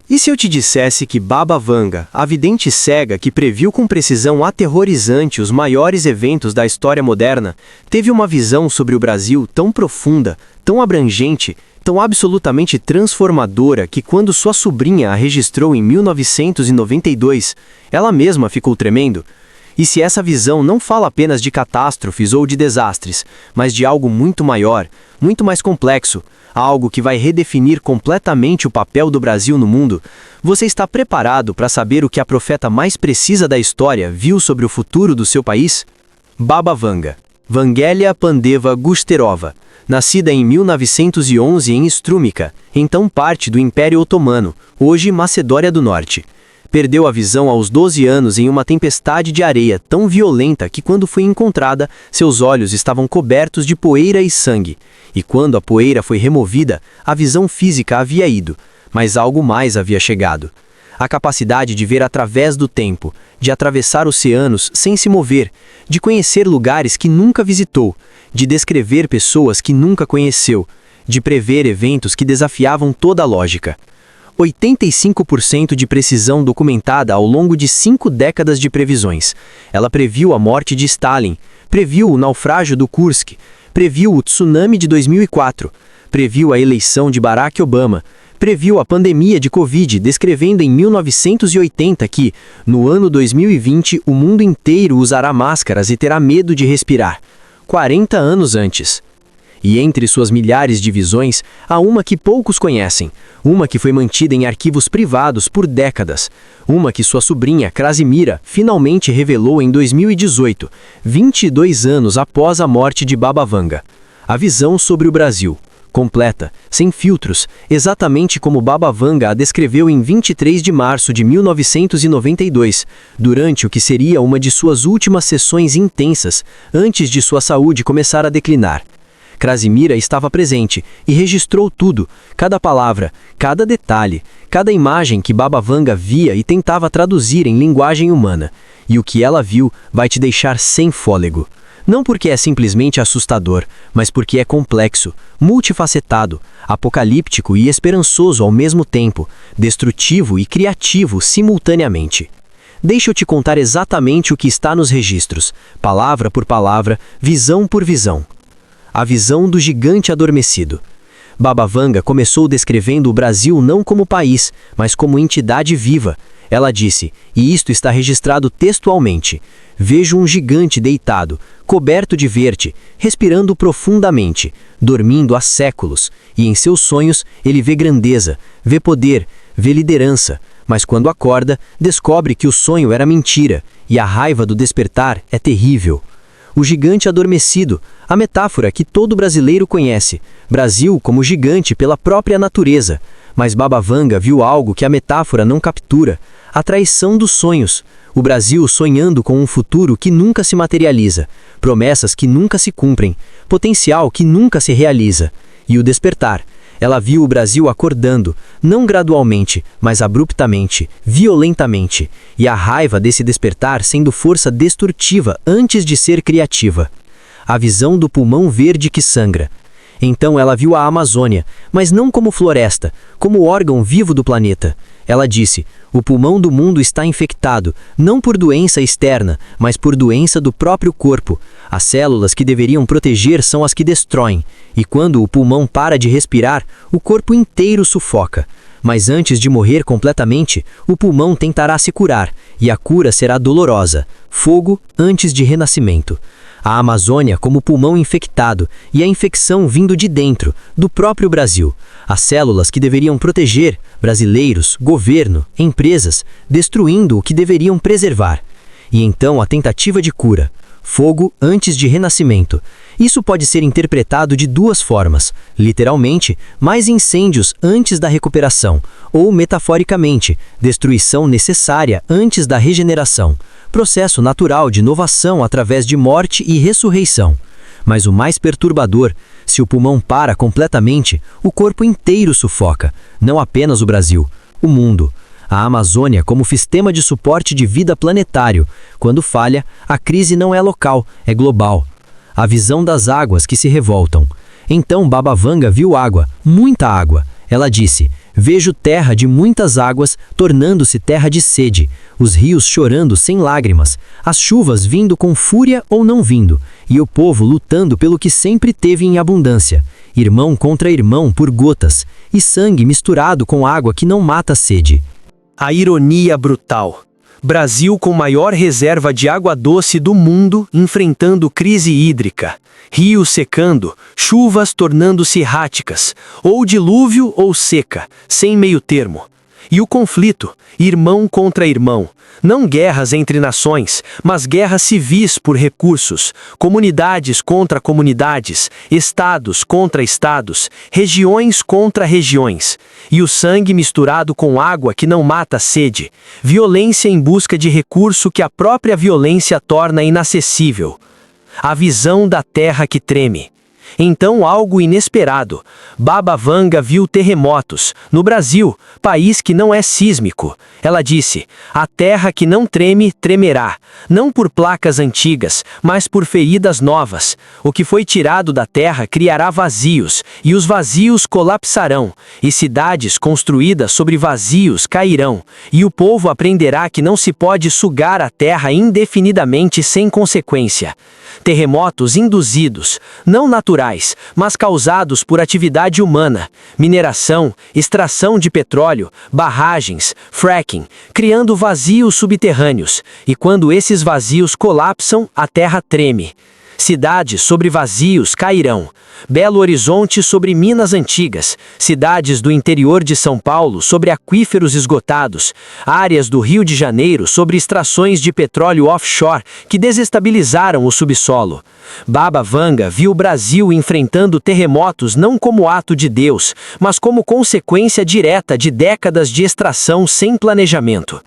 E se eu te dissesse que Baba Vanga, a vidente cega que previu com precisão aterrorizante os maiores eventos da história moderna, teve uma visão sobre o Brasil tão profunda, tão abrangente, tão absolutamente transformadora que quando sua sobrinha a registrou em 1992, ela mesma ficou tremendo? E se essa visão não fala apenas de catástrofes ou de desastres, mas de algo muito maior, muito mais complexo, algo que vai redefinir completamente o papel do Brasil no mundo, você está preparado para saber o que a profeta mais precisa da história viu sobre o futuro do seu país? Baba Vanga, Vangelia Pandeva Gusterova, nascida em 1911 em Strumica, então parte do Império Otomano, hoje Macedônia do Norte. Perdeu a visão aos 12 anos em uma tempestade de areia tão violenta que quando foi encontrada, seus olhos estavam cobertos de poeira e sangue. E quando a poeira foi removida, a visão física havia ido, mas algo mais havia chegado. A capacidade de ver através do tempo, de atravessar oceanos sem se mover, de conhecer lugares que nunca visitou, de descrever pessoas que nunca conheceu, de prever eventos que desafiavam toda a lógica. 85% de precisão documentada ao longo de 5 décadas de previsões. Ela previu a morte de Stalin, previu o naufrágio do Kursk, previu o tsunami de 2004, previu a eleição de Barack Obama, previu a pandemia de Covid, descrevendo em 1980 que, no ano 2020, o mundo inteiro usará máscaras e terá medo de respirar. 40 anos antes. E entre suas milhares de visões, há uma que poucos conhecem, uma que foi mantida em arquivos privados por décadas, uma que sua sobrinha, Krasimira, finalmente revelou em 2018, 22 anos após a morte de Baba Vanga. A visão sobre o Brasil, completa, sem filtros, exatamente como Baba Vanga a descreveu em 23 de março de 1992, durante o que seria uma de suas últimas sessões intensas, antes de sua saúde começar a declinar. Krasimira estava presente e registrou tudo, cada palavra, cada detalhe, cada imagem que Baba Vanga via e tentava traduzir em linguagem humana. E o que ela viu vai te deixar sem fôlego. Não porque é simplesmente assustador, mas porque é complexo, multifacetado, apocalíptico e esperançoso ao mesmo tempo, destrutivo e criativo simultaneamente. Deixa eu te contar exatamente o que está nos registros, palavra por palavra, visão por visão. A visão do gigante adormecido. Baba Vanga começou descrevendo o Brasil não como país, mas como entidade viva. Ela disse, e isto está registrado textualmente: vejo um gigante deitado, coberto de verde, respirando profundamente, dormindo há séculos, e em seus sonhos ele vê grandeza, vê poder, vê liderança, mas quando acorda, descobre que o sonho era mentira, e a raiva do despertar é terrível. O gigante adormecido, a metáfora que todo brasileiro conhece, Brasil como gigante pela própria natureza. Mas Baba Vanga viu algo que a metáfora não captura, a traição dos sonhos, o Brasil sonhando com um futuro que nunca se materializa, promessas que nunca se cumprem, potencial que nunca se realiza. E o despertar. Ela viu o Brasil acordando, não gradualmente, mas abruptamente, violentamente, e a raiva desse despertar sendo força destrutiva antes de ser criativa. A visão do pulmão verde que sangra. Então ela viu a Amazônia, mas não como floresta, como órgão vivo do planeta. Ela disse, o pulmão do mundo está infectado, não por doença externa, mas por doença do próprio corpo. As células que deveriam proteger são as que destroem, e quando o pulmão para de respirar, o corpo inteiro sufoca. Mas antes de morrer completamente, o pulmão tentará se curar, e a cura será dolorosa. Fogo antes de renascimento. A Amazônia como pulmão infectado, e a infecção vindo de dentro, do próprio Brasil. As células que deveriam proteger, brasileiros, governo, empresas, destruindo o que deveriam preservar. E então a tentativa de cura. Fogo antes de renascimento. Isso pode ser interpretado de duas formas, literalmente, mais incêndios antes da recuperação, ou metaforicamente, destruição necessária antes da regeneração, processo natural de inovação através de morte e ressurreição. Mas o mais perturbador, se o pulmão para completamente, o corpo inteiro sufoca, não apenas o Brasil, o mundo. A Amazônia como sistema de suporte de vida planetário. Quando falha, a crise não é local, é global. A visão das águas que se revoltam. Então Baba Vanga viu água, muita água. Ela disse, Vejo terra de muitas águas tornando-se terra de sede, os rios chorando sem lágrimas, as chuvas vindo com fúria ou não vindo, e o povo lutando pelo que sempre teve em abundância, irmão contra irmão por gotas, e sangue misturado com água que não mata a sede. A ironia brutal. Brasil com maior reserva de água doce do mundo enfrentando crise hídrica. Rios secando, chuvas tornando-se erráticas, ou dilúvio ou seca, sem meio termo. E o conflito, irmão contra irmão, não guerras entre nações, mas guerras civis por recursos, comunidades contra comunidades, estados contra estados, regiões contra regiões. E o sangue misturado com água que não mata a sede, violência em busca de recurso que a própria violência torna inacessível. A visão da terra que treme. Então algo inesperado. Baba Vanga viu terremotos, no Brasil, país que não é sísmico. Ela disse, a terra que não treme, tremerá, não por placas antigas, mas por feridas novas. O que foi tirado da terra criará vazios, e os vazios colapsarão, e cidades construídas sobre vazios cairão, e o povo aprenderá que não se pode sugar a terra indefinidamente sem consequência. Terremotos induzidos, não naturais, mas causados por atividade humana, mineração, extração de petróleo, barragens, fracking, criando vazios subterrâneos, e quando esses vazios colapsam, a terra treme. Cidades sobre vazios cairão. Belo Horizonte sobre minas antigas, cidades do interior de São Paulo sobre aquíferos esgotados, áreas do Rio de Janeiro sobre extrações de petróleo offshore que desestabilizaram o subsolo. Baba Vanga viu o Brasil enfrentando terremotos não como ato de Deus, mas como consequência direta de décadas de extração sem planejamento.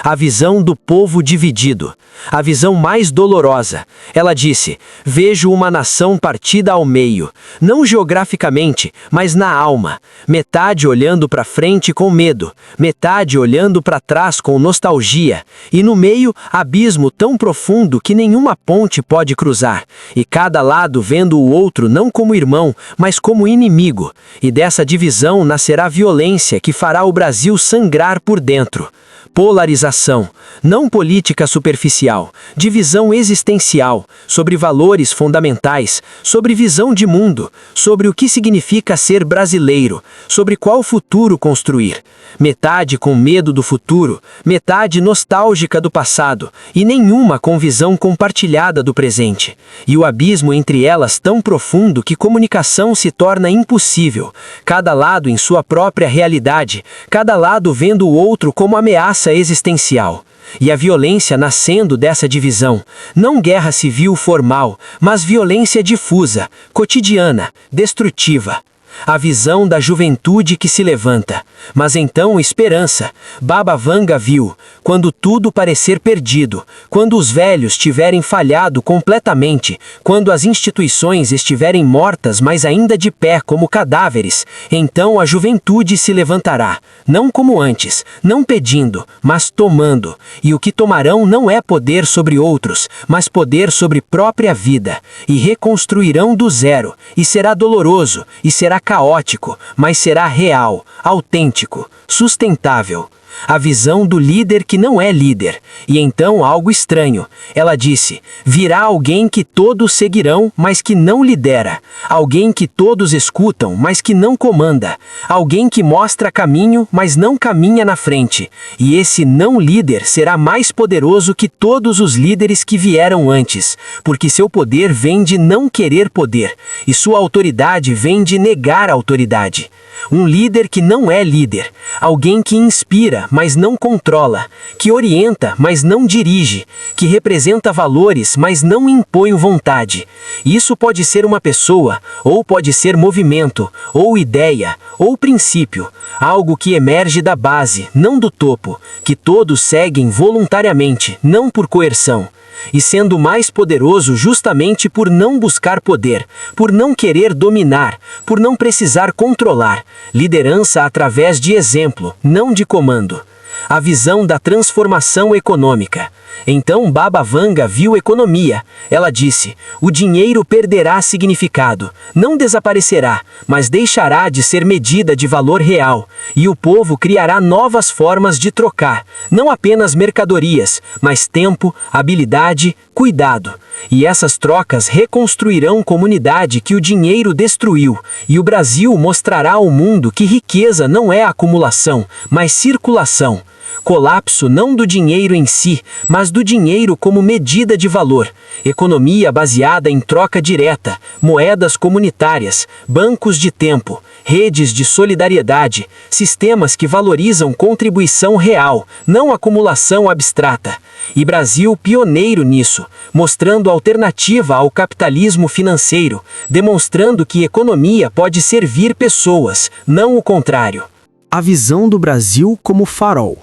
A visão do povo dividido. A visão mais dolorosa. Ela disse, vejo uma nação partida ao meio, não geograficamente, mas na alma. Metade olhando para frente com medo, metade olhando para trás com nostalgia, e no meio, abismo tão profundo que nenhuma ponte pode cruzar, e cada lado vendo o outro não como irmão, mas como inimigo, e dessa divisão nascerá violência que fará o Brasil sangrar por dentro. Polarização, não política superficial, divisão existencial, sobre valores fundamentais, sobre visão de mundo, sobre o que significa ser brasileiro, sobre qual futuro construir. Metade com medo do futuro, metade nostálgica do passado, e nenhuma com visão compartilhada do presente. E o abismo entre elas tão profundo que comunicação se torna impossível, cada lado em sua própria realidade, cada lado vendo o outro como ameaça existencial. E a violência nascendo dessa divisão, não guerra civil formal, mas violência difusa, cotidiana, destrutiva. A visão da juventude que se levanta, mas então esperança. Baba Vanga viu, quando tudo parecer perdido, quando os velhos tiverem falhado completamente, quando as instituições estiverem mortas mas ainda de pé como cadáveres, então a juventude se levantará, não como antes, não pedindo, mas tomando, e o que tomarão não é poder sobre outros, mas poder sobre própria vida, e reconstruirão do zero, e será doloroso, e será caótico, mas será real, autêntico, sustentável. A visão do líder que não é líder. E então algo estranho. Ela disse, virá alguém que todos seguirão, mas que não lidera. Alguém que todos escutam, mas que não comanda. Alguém que mostra caminho, mas não caminha na frente. E esse não líder será mais poderoso que todos os líderes que vieram antes, porque seu poder vem de não querer poder, e sua autoridade vem de negar a autoridade. Um líder que não é líder, alguém que inspira, mas não controla, que orienta, mas não dirige, que representa valores, mas não impõe vontade. Isso pode ser uma pessoa, ou pode ser movimento, ou ideia, ou princípio, algo que emerge da base, não do topo, que todos seguem voluntariamente, não por coerção. E sendo mais poderoso justamente por não buscar poder, por não querer dominar, por não precisar controlar, liderança através de exemplo, não de comando. A visão da transformação econômica. Então Baba Vanga viu economia. Ela disse: o dinheiro perderá significado, não desaparecerá, mas deixará de ser medida de valor real, e o povo criará novas formas de trocar, não apenas mercadorias, mas tempo, habilidade, cuidado. E essas trocas reconstruirão comunidade que o dinheiro destruiu, e o Brasil mostrará ao mundo que riqueza não é acumulação, mas circulação. Colapso não do dinheiro em si, mas do dinheiro como medida de valor. Economia baseada em troca direta, moedas comunitárias, bancos de tempo, redes de solidariedade, sistemas que valorizam contribuição real, não acumulação abstrata. E Brasil pioneiro nisso, mostrando alternativa ao capitalismo financeiro, demonstrando que economia pode servir pessoas, não o contrário. A visão do Brasil como farol.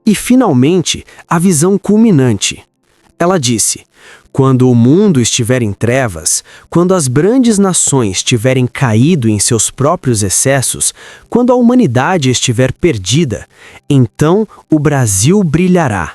E, finalmente, a visão culminante. Ela disse: quando o mundo estiver em trevas, quando as grandes nações tiverem caído em seus próprios excessos, quando a humanidade estiver perdida, então o Brasil brilhará,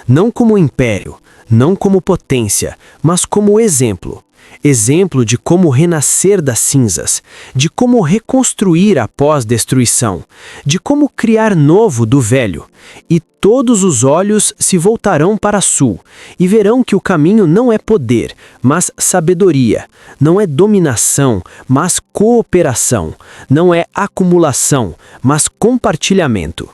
não como império, não como potência, mas como exemplo. Exemplo de como renascer das cinzas, de como reconstruir após destruição, de como criar novo do velho. E todos os olhos se voltarão para sul, e verão que o caminho não é poder, mas sabedoria, não é dominação, mas cooperação, não é acumulação, mas compartilhamento.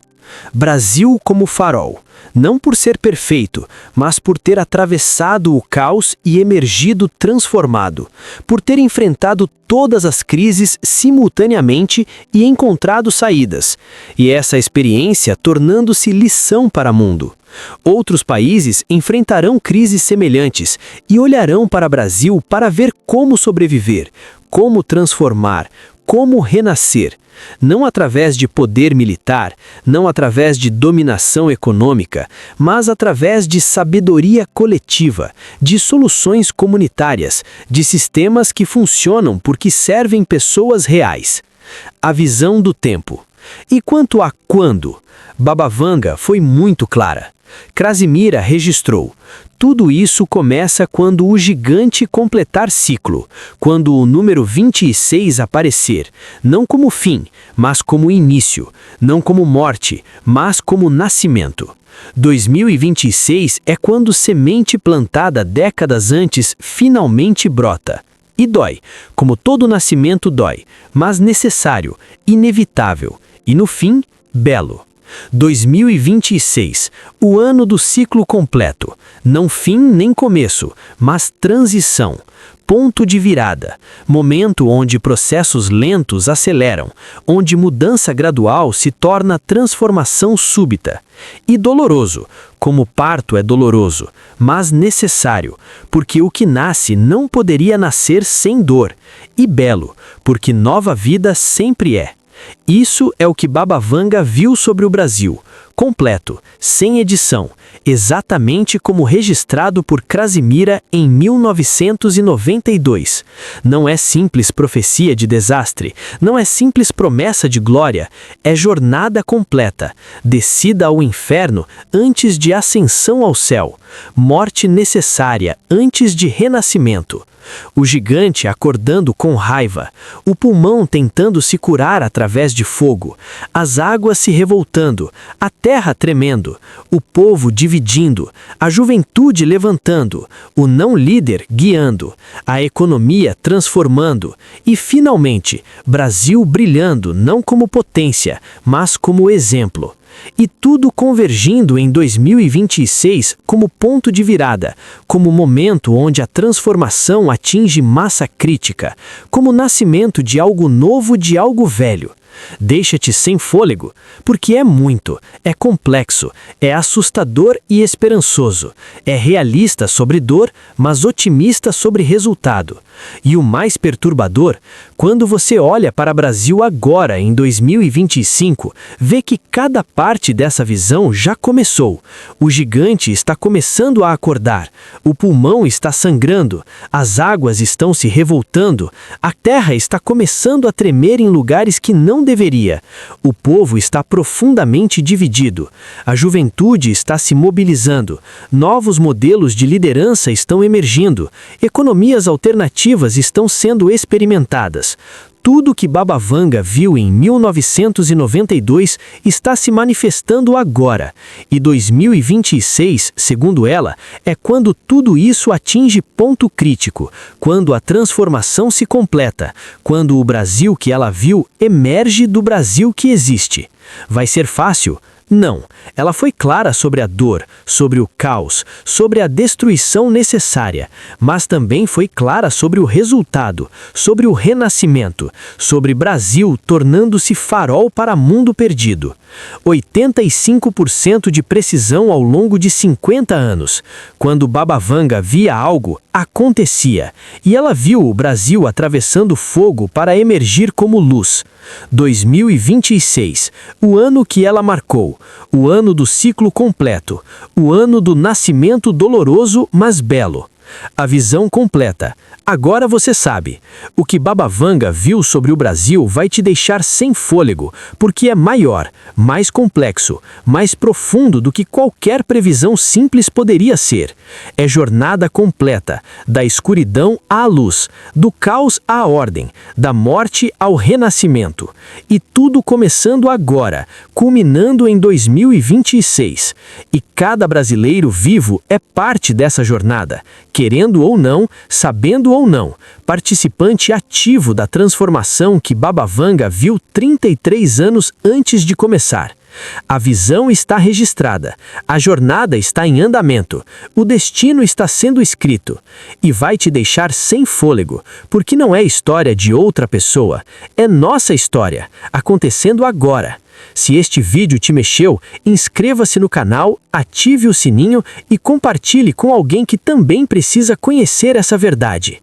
Brasil como farol, não por ser perfeito, mas por ter atravessado o caos e emergido transformado, por ter enfrentado todas as crises simultaneamente e encontrado saídas, e essa experiência tornando-se lição para o mundo. Outros países enfrentarão crises semelhantes e olharão para o Brasil para ver como sobreviver, como transformar, como renascer. Não através de poder militar, não através de dominação econômica, mas através de sabedoria coletiva, de soluções comunitárias, de sistemas que funcionam porque servem pessoas reais. A visão do tempo. E quanto a quando? Baba Vanga foi muito clara. Krasimira registrou: tudo isso começa quando o gigante completar ciclo, quando o número 26 aparecer, não como fim, mas como início, não como morte, mas como nascimento. 2026 é quando semente plantada décadas antes finalmente brota. E dói, como todo nascimento dói, mas necessário, inevitável, e no fim, belo. 2026, o ano do ciclo completo, não fim nem começo, mas transição, ponto de virada, momento onde processos lentos aceleram, onde mudança gradual se torna transformação súbita. E doloroso, como parto é doloroso, mas necessário, porque o que nasce não poderia nascer sem dor, e belo, porque nova vida sempre é. Isso é o que Baba Vanga viu sobre o Brasil, completo, sem edição, exatamente como registrado por Krasimira em 1992. Não é simples profecia de desastre, não é simples promessa de glória, é jornada completa, descida ao inferno antes de ascensão ao céu, morte necessária antes de renascimento. O gigante acordando com raiva, o pulmão tentando se curar através de fogo, as águas se revoltando, a terra tremendo, o povo dividindo, a juventude levantando, o não líder guiando, a economia transformando e, finalmente, Brasil brilhando não como potência, mas como exemplo. E tudo convergindo em 2026 como ponto de virada, como momento onde a transformação atinge massa crítica, como nascimento de algo novo de algo velho. Deixa-te sem fôlego, porque é muito, é complexo, é assustador e esperançoso, é realista sobre dor, mas otimista sobre resultado. E o mais perturbador, quando você olha para o Brasil agora, em 2025, vê que cada parte dessa visão já começou. O gigante está começando a acordar, o pulmão está sangrando, as águas estão se revoltando, a terra está começando a tremer em lugares que não deveria. O povo está profundamente dividido. A juventude está se mobilizando. Novos modelos de liderança estão emergindo. Economias alternativas estão sendo experimentadas. Tudo que Baba Vanga viu em 1992 está se manifestando agora. E 2026, segundo ela, é quando tudo isso atinge ponto crítico, quando a transformação se completa, quando o Brasil que ela viu emerge do Brasil que existe. Vai ser fácil? Não, ela foi clara sobre a dor, sobre o caos, sobre a destruição necessária, mas também foi clara sobre o resultado, sobre o renascimento, sobre Brasil tornando-se farol para mundo perdido. 85% de precisão ao longo de 50 anos. Quando Baba Vanga via algo, acontecia, e ela viu o Brasil atravessando fogo para emergir como luz. 2026, o ano que ela marcou, o ano do ciclo completo, o ano do nascimento doloroso, mas belo. A visão completa. Agora você sabe. O que Baba Vanga viu sobre o Brasil vai te deixar sem fôlego, porque é maior, mais complexo, mais profundo do que qualquer previsão simples poderia ser. É jornada completa, da escuridão à luz, do caos à ordem, da morte ao renascimento. E tudo começando agora, culminando em 2026. E cada brasileiro vivo é parte dessa jornada, querendo ou não, sabendo ou não, participante ativo da transformação que Baba Vanga viu 33 anos antes de começar. A visão está registrada, a jornada está em andamento, o destino está sendo escrito e vai te deixar sem fôlego, porque não é história de outra pessoa, é nossa história, acontecendo agora. Se este vídeo te mexeu, inscreva-se no canal, ative o sininho e compartilhe com alguém que também precisa conhecer essa verdade.